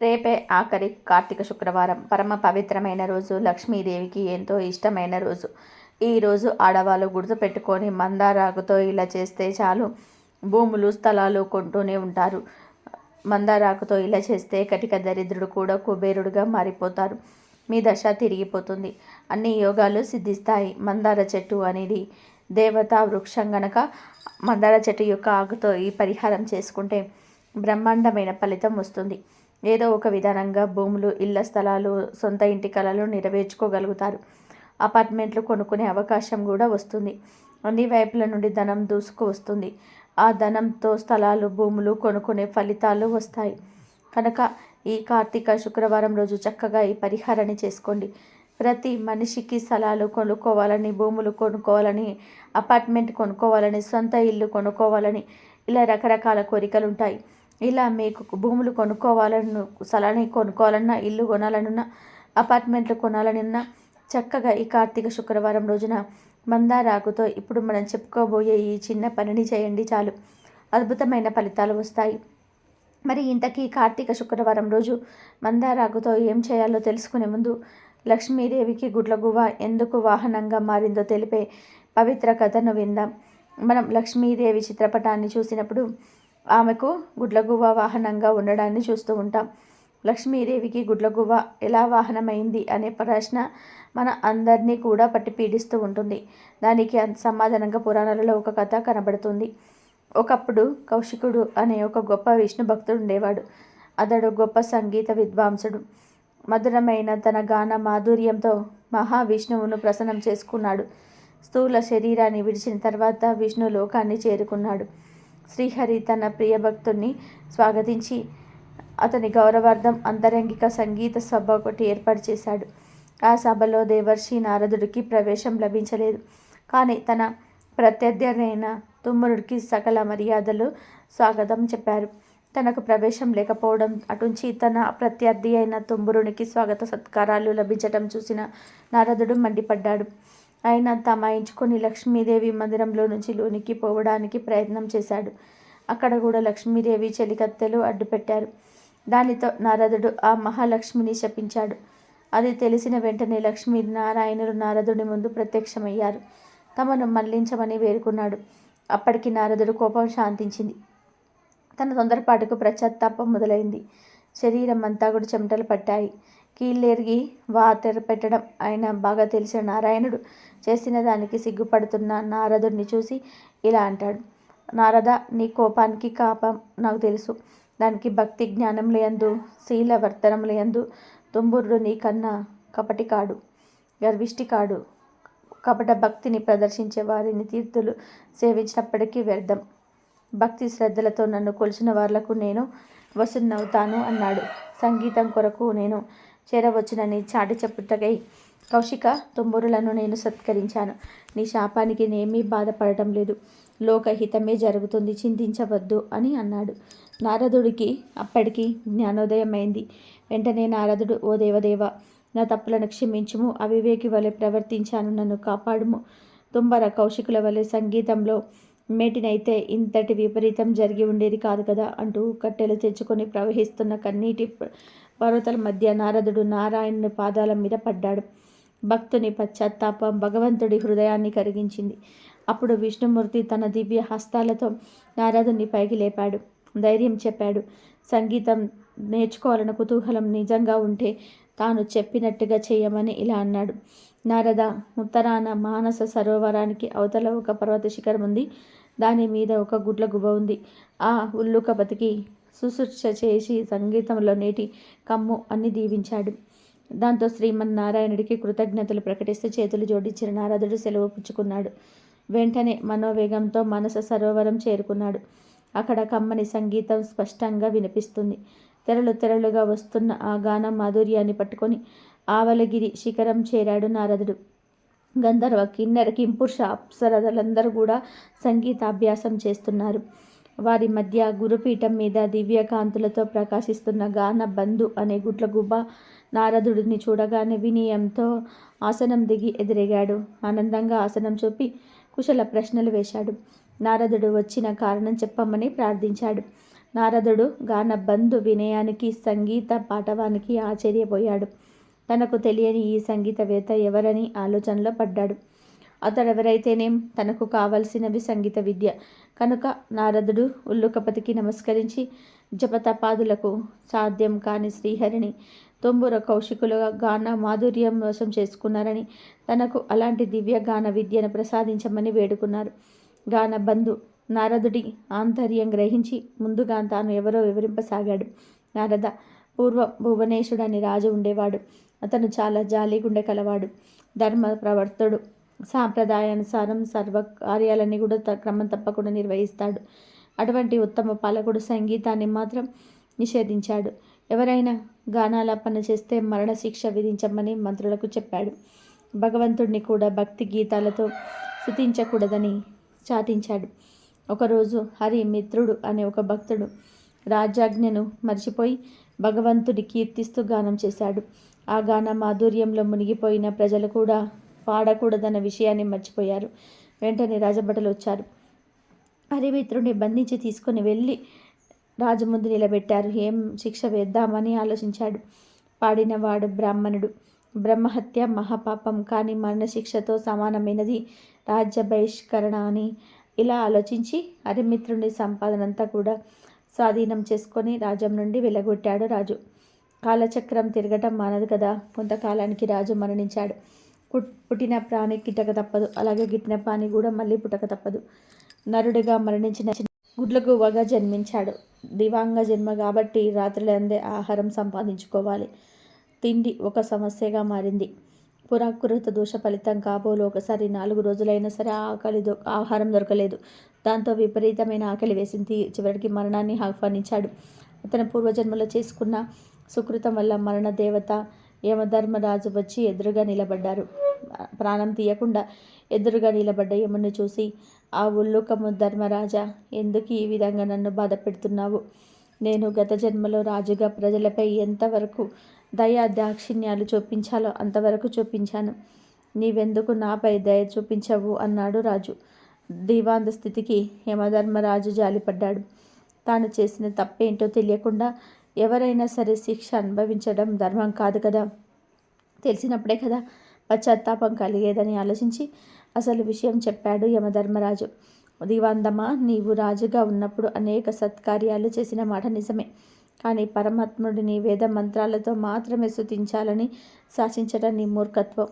రేపే ఆఖరి కార్తీక శుక్రవారం. పరమ పవిత్రమైన రోజు. లక్ష్మీదేవికి ఎంతో ఇష్టమైన రోజు. ఈరోజు ఆడవాళ్ళు గుర్తుపెట్టుకొని మందారాకుతో ఇలా చేస్తే చాలు భూములు స్థలాలు కొంటూనే ఉంటారు. మందారాకుతో ఇలా చేస్తే కటిక దరిద్రుడు కూడా కుబేరుడుగా మారిపోతారు. మీ దశ తిరిగిపోతుంది. అన్ని యోగాలు సిద్ధిస్తాయి. మందార చెట్టు అనేది దేవతా వృక్షం గనక మందార చెట్టు యొక్క ఆకుతో ఈ పరిహారం చేసుకుంటే బ్రహ్మాండమైన ఫలితం వస్తుంది. ఏదో ఒక విధానంగా భూములు, ఇళ్ల స్థలాలు, సొంత ఇంటి కలలు నెరవేర్చుకోగలుగుతారు. అపార్ట్మెంట్లు కొనుక్కునే అవకాశం కూడా వస్తుంది. అన్ని వైపుల నుండి ధనం దూసుకు వస్తుంది. ఆ ధనంతో స్థలాలు, భూములు కొనుక్కునే ఫలితాలు వస్తాయి. కనుక ఈ కార్తీక శుక్రవారం రోజు చక్కగా ఈ పరిహారాన్ని చేసుకోండి. ప్రతి మనిషికి స్థలాలు కొనుక్కోవాలని, భూములు కొనుక్కోవాలని, అపార్ట్మెంట్ కొనుక్కోవాలని, సొంత ఇల్లు కొనుక్కోవాలని ఇలా రకరకాల కోరికలు ఉంటాయి. ఇలా మీకు భూములు కొనుక్కోవాలన్న, స్థలాన్ని కొనుక్కోవాలన్నా, ఇల్లు కొనాలనున్నా, అపార్ట్మెంట్లు కొనాలనున్నా చక్కగా ఈ కార్తీక శుక్రవారం రోజున మందారాకుతో ఇప్పుడు మనం చెప్పుకోబోయే ఈ చిన్న పనిని చేయండి చాలు. అద్భుతమైన ఫలితాలు వస్తాయి. మరి ఇంతకీ కార్తీక శుక్రవారం రోజు మందారాకుతో ఏం చేయాలో తెలుసుకునే ముందు లక్ష్మీదేవికి గుడ్లగువ్వ ఎందుకు వాహనంగా మారిందో తెలిపే పవిత్ర కథను విందాం. మనం లక్ష్మీదేవి చిత్రపటాన్ని చూసినప్పుడు ఆమెకు గుడ్లగువ్వ వాహనంగా ఉండడాన్ని చూస్తూ ఉంటాం. లక్ష్మీదేవికి గుడ్లగువ్వ ఎలా వాహనమైంది అనే ప్రశ్న మన అందరినీ కూడా పట్టి పీడిస్తూ ఉంటుంది. దానికి సమాధానంగా పురాణాలలో ఒక కథ కనబడుతుంది. ఒకప్పుడు కౌశికుడు అనే ఒక గొప్ప విష్ణు భక్తుడు ఉండేవాడు. అతడు గొప్ప సంగీత విద్వాంసుడు. మధురమైన తన గాన మాధుర్యంతో మహావిష్ణువును ప్రసన్నం చేసుకున్నాడు. స్థూల శరీరాన్ని విడిచిన తర్వాత విష్ణు లోకాన్ని చేరుకున్నాడు. శ్రీహరి తన ప్రియభక్తుణ్ణి స్వాగతించి అతని గౌరవార్థం అంతరంగిక సంగీత సభ ఒకటి ఏర్పాటు చేశాడు. ఆ సభలో దేవర్షి నారదుడికి ప్రవేశం లభించలేదు. కానీ తన ప్రత్యర్థి అయిన తుమ్మురుడికి సకల మర్యాదలు స్వాగతం చెప్పారు. తనకు ప్రవేశం లేకపోవడం అటుంచి తన ప్రత్యర్థి అయిన తుమ్మురునికి స్వాగత సత్కారాలు లభించటం చూసిన నారదుడు మండిపడ్డాడు. ఆయన తమాయించుకొని లక్ష్మీదేవి మందిరంలో నుంచి లోనికి పోవడానికి ప్రయత్నం చేశాడు. అక్కడ కూడా లక్ష్మీదేవి చెలికత్తెలు అడ్డుపెట్టారు. దానితో నారదుడు ఆ మహాలక్ష్మిని శపించాడు. అది తెలిసిన వెంటనే లక్ష్మీనారాయణులు నారదుడి ముందు ప్రత్యక్షమయ్యారు. తమను మళ్లించమని వేడుకున్నాడు. అప్పటికి నారదుడు కోపం శాంతించింది. తన తొందరపాటుకు పశ్చాత్తాపం మొదలైంది. శరీరం అంతా కూడా చెమటలు పట్టాయి. కీళ్ళెరిగి పెట్టడం ఆయన బాగా తెలిసిన నారాయణుడు చేసిన దానికి సిగ్గుపడుతున్న నారదుడిని చూసి ఇలా అంటాడు. నారద, నీ కోపానికి కాపం నాకు తెలుసు. దానికి భక్తి జ్ఞానములయందు, శీల వర్తనములయందు తుంబురుడు నీకన్నా కపటి కాడు, గర్విష్టి కాడు. కపట భక్తిని ప్రదర్శించే వారిని తీర్థులు సేవించినప్పటికీ వ్యర్థం. భక్తి శ్రద్ధలతో నన్ను కొలిచిన వాళ్లకు నేను వసునవుతాను అన్నాడు. సంగీతం కొరకు నేను చేరవచ్చునని చాటి చెప్పుటకై కౌశిక, తుమ్మురులను నేను సత్కరించాను. నీ శాపానికి నేమీ బాధపడటం లేదు. లోకహితమే జరుగుతుంది, చింతించవద్దు అని అన్నాడు. నారదుడికి అప్పటికి జ్ఞానోదయమైంది. వెంటనే నారదుడు, ఓ దేవదేవ, నా తప్పులను క్షమించుము. అవివేకి వలె ప్రవర్తించాను, నన్ను కాపాడుము. తుంబర కౌశికుల వలె సంగీతంలో మేటినైతే ఇంతటి విపరీతం జరిగి ఉండేది కాదు కదా అంటూ కట్టెలు తెచ్చుకొని ప్రవహిస్తున్న కన్నీటి పర్వతాల మధ్య నారదుడు నారాయణుని పాదాల మీద పడ్డాడు. భక్తుని పశ్చాత్తాపం భగవంతుడి హృదయాన్ని కరిగించింది. అప్పుడు విష్ణుమూర్తి తన దివ్య హస్తాలతో నారదుని పైకి లేపాడు. ధైర్యం చెప్పాడు. సంగీతం నేర్చుకోవాలన్న కుతూహలం నిజంగా ఉంటే తాను చెప్పినట్టుగా చేయమని ఇలా అన్నాడు. నారద, ఉత్తరాన మానస సరోవరానికి అవతల ఒక పర్వత శిఖరం ఉంది. దాని మీద ఒక గుడ్లగువ్వ ఉంది. ఆ ఉల్లుకపతికి శుశ్రూష చేసి సంగీతంలో నేటి కమ్ము అని దీవించాడు. దాంతో శ్రీమన్నారాయణుడికి కృతజ్ఞతలు ప్రకటిస్తూ చేతులు జోడించిన నారదుడు సెలవు పుచ్చుకున్నాడు. వెంటనే మనోవేగంతో మానస సరోవరం చేరుకున్నాడు. అక్కడ కమ్మని సంగీతం స్పష్టంగా వినిపిస్తుంది. తెరలు తెరలుగా వస్తున్న ఆ గానం మాధుర్యాన్ని పట్టుకొని ఆవలగిరి శిఖరం చేరాడు నారదుడు. గంధర్వ, కిన్నెర, కింపురుష, అప్సరలందరూ కూడా సంగీతాభ్యాసం చేస్తున్నారు. వారి మధ్య గురుపీఠం మీద దివ్యకాంతులతో ప్రకాశిస్తున్న గాన బంధు అనే గుడ్లగువ్వ నారదుడిని చూడగానే వినయంతో ఆసనం దిగి ఎదురెగాడు. ఆనందంగా ఆసనం చూపి కుశల ప్రశ్నలు వేశాడు. నారదుడు వచ్చిన కారణం చెప్పమని ప్రార్థించాడు. నారదుడు గాన బంధు వినయానికి సంగీత పాటవానికి ఆశ్చర్యపోయాడు. తనకు తెలియని ఈ సంగీతవేత్త ఎవరని ఆలోచనలో పడ్డాడు. అతడెవరైతేనేం తనకు కావలసినవి సంగీత విద్య కనుక నారదుడు ఉల్లుకపతికి నమస్కరించి జపతపాదులకు సాధ్యం కాని శ్రీహరిని తొంబుర కౌశికులుగా గాన మాధుర్యం వశం చేసుకున్నారని తనకు అలాంటి దివ్య గాన విద్యను ప్రసాదించమని వేడుకున్నారు. గాన బంధు నారదుడి ఆంతర్యం గ్రహించి ముందుగా తాను ఎవరో వివరింపసాగాడు. నారద, పూర్వ భువనేశుడని రాజు ఉండేవాడు. అతను చాలా జాలిగుండె కలవాడు, ధర్మ ప్రవర్తుడు, సాంప్రదాయానుసారం సర్వ కార్యాలన్నీ కూడా క్రమం తప్పకుండా నిర్వహిస్తాడు. అటువంటి ఉత్తమ పాలకుడు సంగీతాన్ని మాత్రం నిషేధించాడు. ఎవరైనా గానాలాపన చేస్తే మరణశిక్ష విధించమని మంత్రులకు చెప్పాడు. భగవంతుడిని కూడా భక్తి గీతాలతో స్తుతించకూడదని చాటించాడు. ఒకరోజు హరి మిత్రుడు అనే ఒక భక్తుడు రాజాజ్ఞను మర్చిపోయి భగవంతుడి కీర్తిస్తూ గానం చేశాడు. ఆ గాన మాధుర్యంలో మునిగిపోయిన ప్రజలు కూడా పాడకూడదన్న విషయాన్ని మర్చిపోయారు. వెంటనే రాజభటులు వచ్చారు. హరిమిత్రుడిని బంధించి తీసుకుని వెళ్ళి రాజు ముందు నిలబెట్టారు. ఏం శిక్ష వేద్దామని ఆలోచించాడు. పాడినవాడు బ్రాహ్మణుడు. బ్రహ్మహత్య మహాపాపం, కానీ మరణశిక్షతో సమానమైనది రాజ్య బహిష్కరణ అని ఇలా ఆలోచించి హరిమిత్రుడి సంపాదనంతా కూడా స్వాధీనం చేసుకొని రాజ్యం నుండి వెళ్ళగొట్టాడు రాజు. కాలచక్రం తిరగటం మానదు కదా. కొంతకాలానికి రాజు మరణించాడు. పుట్టిన ప్రాణి గిట్టక తప్పదు, అలాగే గిట్టిన ప్రాణి కూడా మళ్ళీ పుట్టక తప్పదు. నరుడిగా మరణించిన గుడ్లగువ్వగా జన్మించాడు. దివాంగ జన్మ కాబట్టి రాత్రులందే ఆహారం సంపాదించుకోవాలి. తిండి ఒక సమస్యగా మారింది. పురాకృత దోష ఫలితం కాబోలు ఒకసారి 4 రోజులైనా సరే ఆహారం దొరకలేదు. దాంతో విపరీతమైన ఆకలి వేసింది. చివరికి మరణాన్ని ఆహ్వానించాడు. అతని పూర్వజన్మలో చేసుకున్న సుకృతం వల్ల మరణ దేవత యమధర్మరాజు వచ్చి ఎదురుగా నిలబడ్డారు. ప్రాణం తీయకుండా ఎదురుగా నిలబడ్డ యముని చూసి, ఆ ఉల్లుకము ధర్మరాజా, ఎందుకు ఈ విధంగా నన్ను బాధ పెడుతున్నావు? నేను గత జన్మలో రాజుగా ప్రజలపై ఎంతవరకు దయా దాక్షిణ్యాలు చూపించాలో అంతవరకు చూపించాను. నీవెందుకు నాపై దయ చూపించవు అన్నాడు రాజు. దీవాంత స్థితికి యమధర్మరాజు జాలిపడ్డాడు. తాను చేసిన తప్పేంటో తెలియకుండా ఎవరైనా సరే శిక్ష అనుభవించడం ధర్మం కాదు కదా. తెలిసినప్పుడే కదా పశ్చాత్తాపం కలిగేదని ఆలోచించి అసలు విషయం చెప్పాడు యమధర్మరాజు. దివాందమా, నీవు రాజుగా ఉన్నప్పుడు అనేక సత్కార్యాలు చేసిన మాట నిజమే. కానీ పరమాత్ముడిని వేద మంత్రాలతో మాత్రమే స్తుతించాలని శాసించడం నీ మూర్ఖత్వం.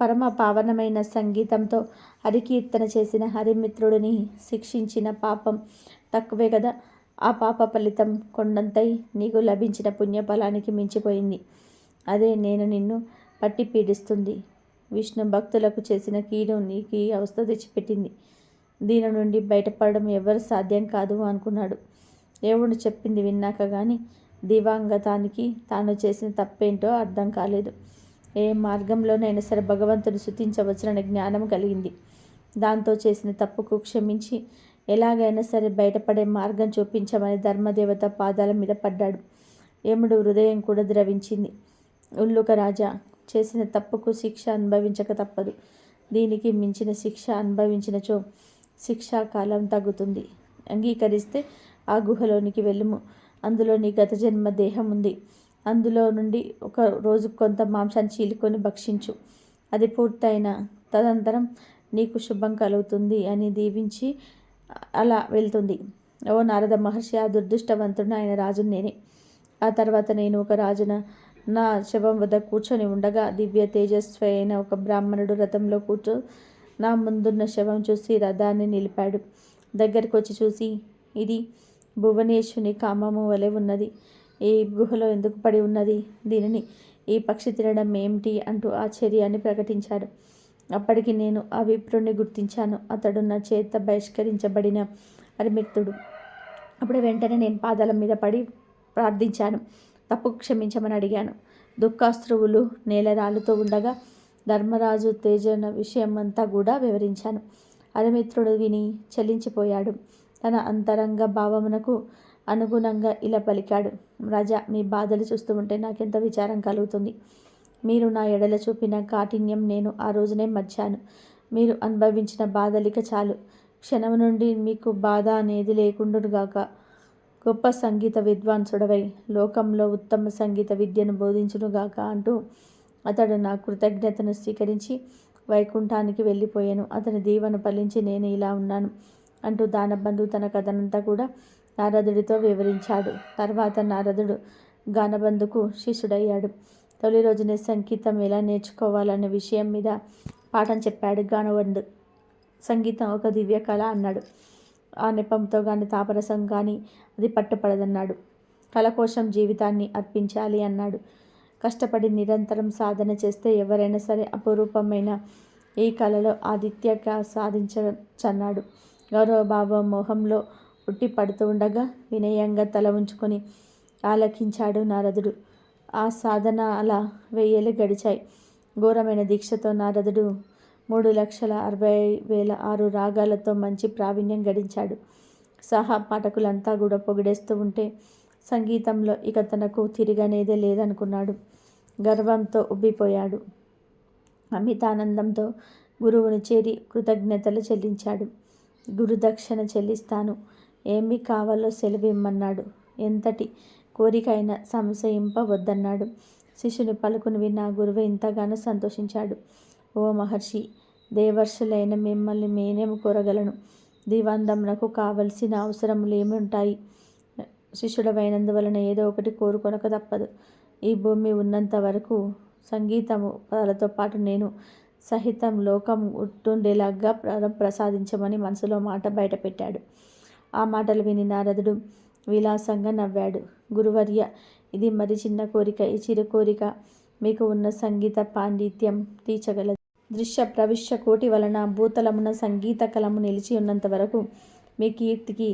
పరమ పావనమైన సంగీతంతో హరికీర్తన చేసిన హరిమిత్రుడిని శిక్షించిన పాపం తక్కువే కదా. ఆ పాప ఫలితం కొండంతై నీకు లభించిన పుణ్యఫలానికి మించిపోయింది. అదే నేను నిన్ను పట్టి పీడిస్తుంది. విష్ణు భక్తులకు చేసిన కీడు నీకు ఈ అవస్థ తెచ్చిపెట్టింది. దీని నుండి బయటపడడం ఎవరు సాధ్యం కాదు అనుకున్నాడు. దేవుడు చెప్పింది విన్నాక కానీ దివాంగతానికి తాను చేసిన తప్పేంటో అర్థం కాలేదు. ఏ మార్గంలోనైనా సరే భగవంతుని స్తుతించవచ్చుననే జ్ఞానం కలిగింది. దాంతో చేసిన తప్పుకు క్షమించి ఎలాగైనా సరే బయటపడే మార్గం చూపించమని ధర్మదేవత పాదాల మీద పడ్డాడు. యముడు హృదయం కూడా ద్రవించింది. ఉల్లుక రాజా, చేసిన తప్పుకు శిక్ష అనుభవించక తప్పదు. దీనికి మించిన శిక్ష అనుభవించినచో శిక్షాకాలం తగ్గుతుంది. అంగీకరిస్తే ఆ గుహలోనికి వెళ్ళుము. అందులో నీ గత జన్మ దేహం ఉంది. అందులో నుండి ఒక రోజు కొంత మాంసాన్ని చీలుకొని భక్షించు. అది పూర్తయిన తదనంతరం నీకు శుభం కలుగుతుంది అని దీవించి అలా వెళ్తుంది. ఓ నారద మహర్షి, ఆ దురదృష్టవంతుడిని ఆయన రాజును నేనే. ఆ తర్వాత నేను ఒక రాజున నా శవం వద్ద కూర్చొని ఉండగా దివ్య తేజస్వి అయిన ఒక బ్రాహ్మణుడు రథంలో కూర్చో నా ముందున్న శవం చూసి రథాన్ని నిలిపాడు. దగ్గరికి వచ్చి చూసి, ఇది భువనేశ్వని కామము వలె ఉన్నది. ఈ గుహలో ఎందుకు పడి ఉన్నది? దీనిని ఈ పక్షి తినడం ఏమిటి అంటూ ఆశ్చర్యాన్ని ప్రకటించాడు. అప్పటికి నేను ఆ విప్రుణ్ణి గుర్తించాను. అతడు నా చేత బహిష్కరించబడిన హరిమిత్రుడు. అప్పుడు వెంటనే నేను పాదాల మీద పడి ప్రార్థించాను. తప్పు క్షమించమని అడిగాను. దుఃఖాశ్రువులు నేల రాలుతూ ఉండగా ధర్మరాజు తేజన విషయమంతా కూడా వివరించాను. హరిమిత్రుడు విని చలించిపోయాడు. తన అంతరంగ భావమునకు అనుగుణంగా ఇలా పలికాడు. రాజా, మీ బాధలు చూస్తూ ఉంటే నాకెంత విచారం కలుగుతుంది. మీరు నా ఎడల చూపిన కాఠిన్యం నేను ఆ రోజునే మర్చాను. మీరు అనుభవించిన బాధలిక చాలు. క్షణం నుండి మీకు బాధ అనేది లేకుండుగాక. గొప్ప సంగీత విద్వాంసుడవై లోకంలో ఉత్తమ సంగీత విద్యను బోధించునుగాక అంటూ అతడు నా కృతజ్ఞతను స్వీకరించి వైకుంఠానికి వెళ్ళిపోయాను. అతని దీవెన ఫలించి నేను ఇలా ఉన్నాను అంటూ దానబంధు తన కథనంతా కూడా నారదుడితో వివరించాడు. తర్వాత నారదుడు గానబంధుకు శిష్యుడయ్యాడు. తొలి రోజునే సంగీతం ఎలా నేర్చుకోవాలనే విషయం మీద పాఠం చెప్పాడు గానబంధు. సంగీతం ఒక దివ్య కళ అన్నాడు. ఆ నెపంతో కానీ తాపరసం కానీ అది పట్టుపడదన్నాడు. కళ కోసం జీవితాన్ని అర్పించాలి అన్నాడు. కష్టపడి నిరంతరం సాధన చేస్తే ఎవరైనా సరే అపురూపమైన ఈ కళలో ఆదిత్యగా సాధించచ్చన్నాడు. గౌరవభావ మోహంలో ఉట్టి పడుతూ ఉండగా వినయంగా తల ఉంచుకొని ఆలకించాడు నారదుడు. ఆ సాధన అలా 1000 ఏళ్ళు గడిచాయి. ఘోరమైన దీక్షతో నారదుడు 3,60,6 రాగాలతో మంచి ప్రావీణ్యం గడించాడు. సహా పాఠకులంతా కూడా పొగిడేస్తూ ఉంటే సంగీతంలో ఇక తనకు తిరిగనేదే లేదనుకున్నాడు. గర్వంతో ఉబ్బిపోయాడు. అమితానందంతో గురువును చేరి కృతజ్ఞతలు చెల్లించాడు. గురుదక్షిణ చెల్లిస్తాను, ఏమి కావాలో సెలవిమ్మన్నాడు. ఎంతటి కోరికైనా సంశయింపవద్దన్నాడు. శిష్యుని పలుకును విన్న గురువు ఇంతగానో సంతోషించాడు. ఓ మహర్షి, దేవర్షులైన మిమ్మల్ని నేనేమి కోరగలను? దీవాందమునకు కావలసిన అవసరములు ఏమి ఉంటాయి? శిష్యుడవైనందువలన ఏదో ఒకటి కోరుకొనక తప్పదు. ఈ భూమి ఉన్నంత వరకు సంగీతము పదాలతో పాటు నేను సహితం లోకం ఉంటుండేలాగా ప్రసాదించమని మనసులో మాట బయటపెట్టాడు. ఆ మాటలు విని నారదుడు విలాసంగా నవ్వాడు. గురువర్య, ఇది మరి చిన్న కోరిక. ఈ చిరు కోరిక మీకు ఉన్న సంగీత పాండిత్యం తీర్చగలదు. దృశ్య ప్రవిశ్య కోటి వలన భూతలమున సంగీత కలము నిలిచి ఉన్నంత వరకు మీ కీర్తికి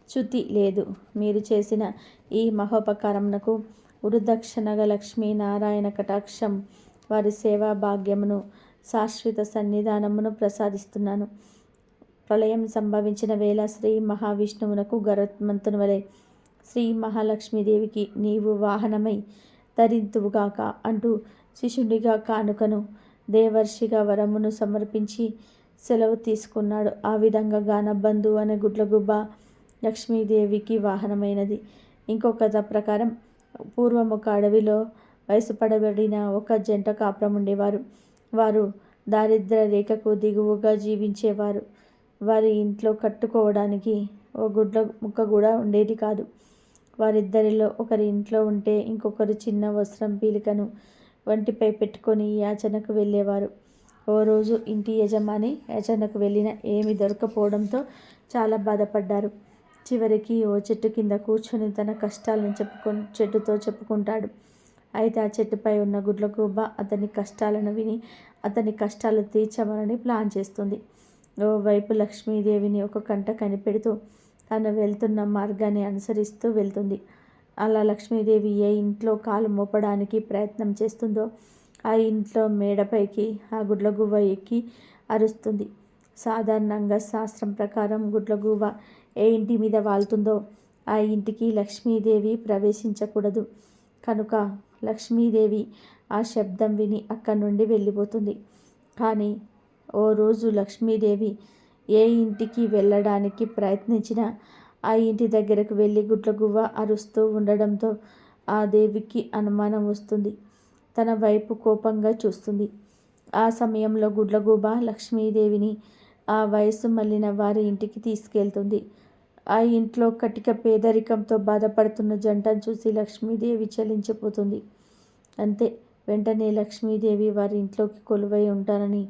చ్యుతి లేదు. మీరు చేసిన ఈ మహోపకారమునకు గురుదక్షిణగా లక్ష్మీనారాయణ కటాక్షం, వారి సేవా భాగ్యమును, శాశ్వత సన్నిధానమును ప్రసాదిస్తున్నాను. ప్రళయం సంభవించిన వేళ శ్రీ మహావిష్ణువునకు గరుత్మంతుని వలె శ్రీ మహాలక్ష్మీదేవికి నీవు వాహనమై ధరింతువుగాక అంటూ శిష్యుడిగా కానుకను, దేవర్షిగా వరమును సమర్పించి సెలవు తీసుకున్నాడు. ఆ విధంగా గానబంధు అనే గుడ్లగుబ్బ లక్ష్మీదేవికి వాహనమైనది. ఇంకో కథ ప్రకారం పూర్వం ఒక అడవిలో వయసు పడబడిన ఒక జంట కాపురం ఉండేవారు. వారు దారిద్ర్య రేఖకు దిగువగా జీవించేవారు. వారి ఇంట్లో కట్టుకోవడానికి ఓ గుడ్ల ముక్క కూడా ఉండేది కాదు. వారిద్దరిలో ఒకరి ఇంట్లో ఉంటే ఇంకొకరు చిన్న వస్త్రం పీలికను వంటిపై పెట్టుకొని యాచనకు వెళ్ళేవారు. ఓ రోజు ఇంటి యజమాని యాచనకు వెళ్ళిన ఏమీ దొరకపోవడంతో చాలా బాధపడ్డారు. చివరికి ఓ చెట్టు కింద కూర్చొని తన కష్టాలను చెట్టుతో చెప్పుకుంటాడు. అయితే ఆ చెట్టుపై ఉన్న గుడ్లగూబ అతని కష్టాలను విని అతని కష్టాలు తీర్చమని ప్లాన్ చేస్తుంది. ఓవైపు లక్ష్మీదేవిని ఒక కంట కనిపెడుతూ తను వెళ్తున్న మార్గాన్ని అనుసరిస్తూ వెళ్తుంది. అలా లక్ష్మీదేవి ఏ ఇంట్లో కాలు మోపడానికి ప్రయత్నం చేస్తుందో ఆ ఇంట్లో మేడపైకి ఆ గుడ్లగూబ ఎక్కి అరుస్తుంది. సాధారణంగా శాస్త్రం ప్రకారం గుడ్లగూబ ఏ ఇంటి మీద వాలుతుందో ఆ ఇంటికి లక్ష్మీదేవి ప్రవేశించకూడదు. కనుక లక్ష్మీదేవి ఆ శబ్దం విని అక్కడి నుండి వెళ్ళిపోతుంది. కానీ ఓ రోజు లక్ష్మీదేవి ఏ ఇంటికి వెళ్ళడానికి ప్రయత్నించినా ఆ ఇంటి దగ్గరకు వెళ్ళి గుడ్లగూబ అరుస్తూ ఉండడంతో ఆ దేవికి అనుమానం వస్తుంది. తన వైపు కోపంగా చూస్తుంది. ఆ సమయంలో గుడ్లగూబ లక్ష్మీదేవిని ఆ వయసు మళ్ళిన వారి ఇంటికి తీసుకెళ్తుంది. ఆ ఇంట్లో కటిక పేదరికంతో బాధపడుతున్న జంటను చూసి లక్ష్మీదేవి చలించిపోతుంది. అంతే, వెంటనే లక్ష్మీదేవి వారి ఇంట్లోకి కొలువై ఉంటానని,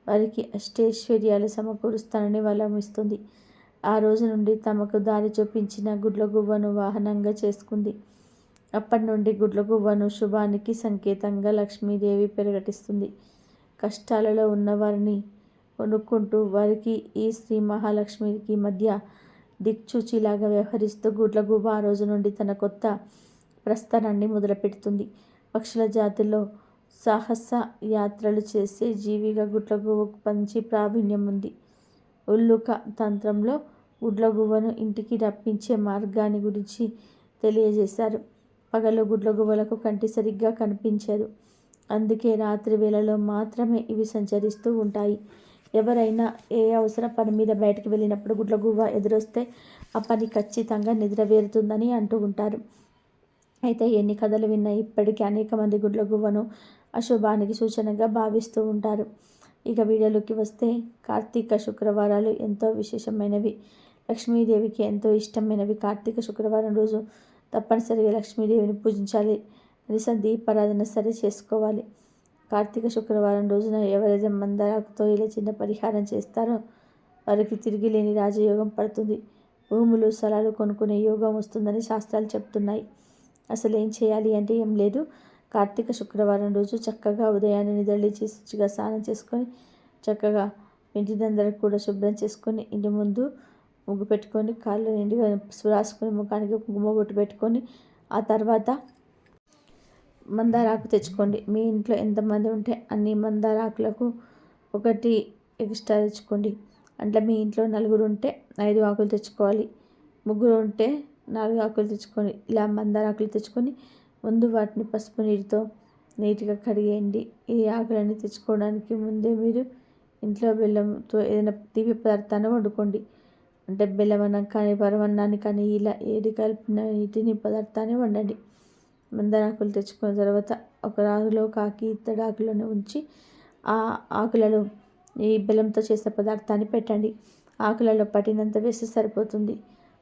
వారికి అష్టైశ్వర్యాలు సమకూరుస్తానని వరమిస్తుంది. ఆ రోజు నుండి తమకు దారి చూపించిన గుడ్లగూబను వాహనంగా చేసుకుంది. అప్పటి నుండి గుడ్లగూబను శుభానికి సంకేతంగా లక్ష్మీదేవి ప్రకటిస్తుంది. కష్టాలలో ఉన్నవారిని కొనుక్కుంటూ వారికి ఈ శ్రీ మహాలక్ష్మికి మధ్య దిక్చూచిలాగా వ్యవహరిస్తూ గుడ్లగూబ ఆ రోజు నుండి తన కొత్త ప్రస్థానాన్ని మొదలుపెడుతుంది. పక్షుల జాతిలో సాహస యాత్రలు చేసే జీవిగా గుడ్లగూబకు మంచి ప్రావీణ్యం ఉంది. ఉల్లుక తంత్రంలో గుడ్లగూబను ఇంటికి రప్పించే మార్గాన్ని గురించి తెలియజేశారు. పగలు గుడ్లగూబలకు కంటి సరిగ్గా కనిపించదు. అందుకే రాత్రి వేళలో మాత్రమే ఇవి సంచరిస్తూ ఉంటాయి. ఎవరైనా ఏ అవసర పని మీద బయటకు వెళ్ళినప్పుడు గుడ్లగూబ ఎదురొస్తే ఆ పని ఖచ్చితంగా నెరవేరుతుందని అంటూ ఉంటారు. అయితే ఎన్ని కథలు విన్నా ఇప్పటికీ అనేక మంది గుడ్లగూబను అశుభానికి సూచనగా భావిస్తూ ఉంటారు. ఇక వీడియోలోకి వస్తే కార్తీక శుక్రవారాలు ఎంతో విశేషమైనవి. లక్ష్మీదేవికి ఎంతో ఇష్టమైనవి. కార్తీక శుక్రవారం రోజు తప్పనిసరిగా లక్ష్మీదేవిని పూజించాలి. కనీసం దీపారాధన సరే చేసుకోవాలి. కార్తీక శుక్రవారం రోజున ఎవరైతే మందారాకుతో ఇలా చిన్న పరిహారం చేస్తారో వారికి తిరిగి లేని రాజయోగం పడుతుంది. భూములు స్థలాలు కొనుక్కునే యోగం వస్తుందని శాస్త్రాలు చెప్తున్నాయి. అసలు ఏం చేయాలి అంటే ఏం లేదు. కార్తీక శుక్రవారం రోజు చక్కగా ఉదయాన్నే నిద్రలేచి శుచిగా స్నానం చేసుకొని చక్కగా ఇంటినందరూ కూడా శుభ్రం చేసుకొని ఇంటి ముందు ముగ్గు పెట్టుకొని కాళ్ళు నిండుగా రాసుకొని ముఖానికి కుంకుమ బొట్టు పెట్టుకొని ఆ తర్వాత మందారాకు తెచ్చుకోండి. మీ ఇంట్లో ఎంతమంది ఉంటే అన్ని మందారాకులకు ఒకటి ఎక్స్ట్రా తెచ్చుకోండి. అంటే మీ ఇంట్లో నలుగురు ఉంటే 5 ఆకులు తెచ్చుకోవాలి. ముగ్గురు ఉంటే 4 ఆకులు తెచ్చుకొని ఇలా మందారాకులు తెచ్చుకొని ముందు వాటిని పసుపు నీటితో నీట్గా కడిగేయండి. ఈ ఆకులన్నీ తెచ్చుకోవడానికి ముందే మీరు ఇంట్లో బెల్లంతో ఏదైనా తీపి పదార్థాన్ని వండుకోండి. అంటే బెల్లమన్నం కానీ పరమన్నాన్ని కానీ ఇలా ఏది కలిపిన వీటిని పదార్థాన్ని వండండి. మందారాకులు తెచ్చుకున్న తర్వాత ఒక రాగులో కాకి ఇత్తడి ఆకులను ఉంచి ఆ ఆకులలో ఈ బెల్లంతో చేసిన పదార్థాన్ని పెట్టండి. ఆకులలో పట్టినంత వేస్తే సరిపోతుంది.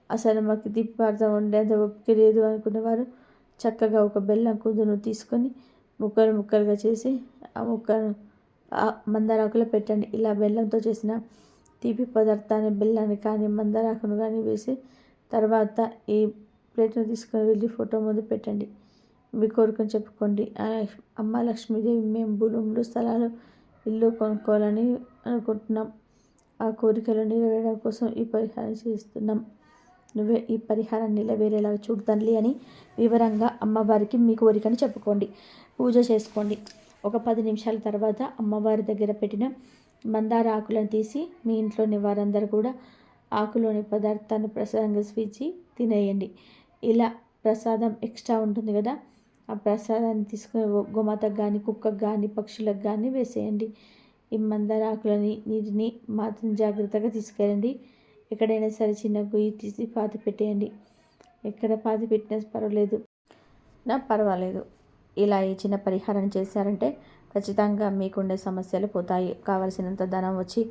అసలు మాకు దీపార్థం ఉండేంత ఓపిక లేదు అనుకునేవారు చక్కగా ఒక బెల్లం కుందును తీసుకొని ముక్కలు ముక్కలుగా చేసి ఆ ముక్కను ఆ మందారాకులో పెట్టండి. ఇలా బెల్లంతో చేసిన తీపి పదార్థాన్ని బెల్లాన్ని కానీ మందారాకును కానీ వేసి తర్వాత ఈ ప్లేట్ను తీసుకొని వెళ్ళి ఫోటో ముందు పెట్టండి. మీ కోరికను చెప్పుకోండి. అమ్మ లక్ష్మీదేవి, మేము భూములు స్థలాలు ఇల్లు కొనుక్కోవాలని అనుకుంటున్నాం. ఆ కోరికలు నెరవేరడం కోసం ఈ పరిహారం చేస్తున్నాం. నువ్వే ఈ పరిహారం నెరవేరేలా చూడు తల్లి అని వివరంగా అమ్మవారికి మీ కోరికను చెప్పుకోండి. పూజ చేసుకోండి. ఒక 10 నిమిషాల తర్వాత అమ్మవారి దగ్గర పెట్టిన మందార ఆకులను తీసి మీ ఇంట్లోని వారందరూ కూడా ఆకులోని పదార్థాన్ని ప్రసాదంగా స్వీచి తినేయండి. ఇలా ప్రసాదం ఎక్స్ట్రా ఉంటుంది కదా, ఆ ప్రసాదాన్ని తీసుకొని గోమాతకు కానీ కుక్కకు కానీ పక్షులకు కానీ వేసేయండి. ఈ మందార ఆకులని నీటిని మాత్రం జాగ్రత్తగా తీసుకెళ్ళండి. ఎక్కడైనా సరే చిన్న గొయ్యి తీసి పాతి పెట్టేయండి. ఎక్కడ పాతి పెట్టినా పర్వాలేదు. ఇలా ఈ చిన్న పరిహారం చేశారంటే ఖచ్చితంగా మీకుండే సమస్యలు పోతాయి. కావలసినంత ధనం వచ్చి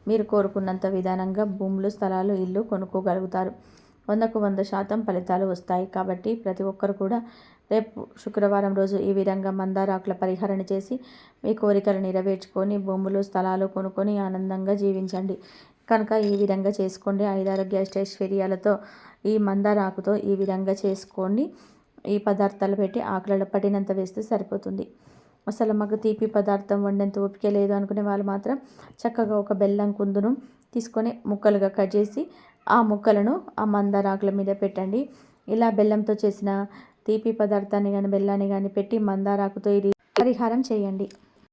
మీరు కోరుకున్నంత విధానంగా భూములు స్థలాలు ఇల్లు కొనుక్కోగలుగుతారు. 100కు 100% ఫలితాలు వస్తాయి. కాబట్టి ప్రతి ఒక్కరు కూడా రేపు శుక్రవారం రోజు ఈ విధంగా మందారాకుల పరిహారం చేసి మీ కోరికలు నెరవేర్చుకొని భూములు స్థలాలు కొనుక్కొని ఆనందంగా జీవించండి. కనుక ఈ విధంగా చేసుకోండి. 5 ఆరోగ్య ఐశ్వర్యాలతో ఈ మందారాకుతో ఈ విధంగా చేసుకోండి. ఈ పదార్థాలు పెట్టి ఆకులలో పట్టినంత వేస్తే సరిపోతుంది. అసలు మాకు తీపి పదార్థం వండేంత ఓపిక లేదు అనుకునే వాళ్ళు మాత్రం చక్కగా ఒక బెల్లం కుందును తీసుకొని ముక్కలుగా కట్ చేసి ఆ ముక్కలను ఆ మందారాకుల మీద పెట్టండి. ఇలా బెల్లంతో చేసిన తీపి పదార్థాన్ని కానీ బెల్లాన్ని కానీ పెట్టి మందారాకుతో ఇది పరిహారం చేయండి.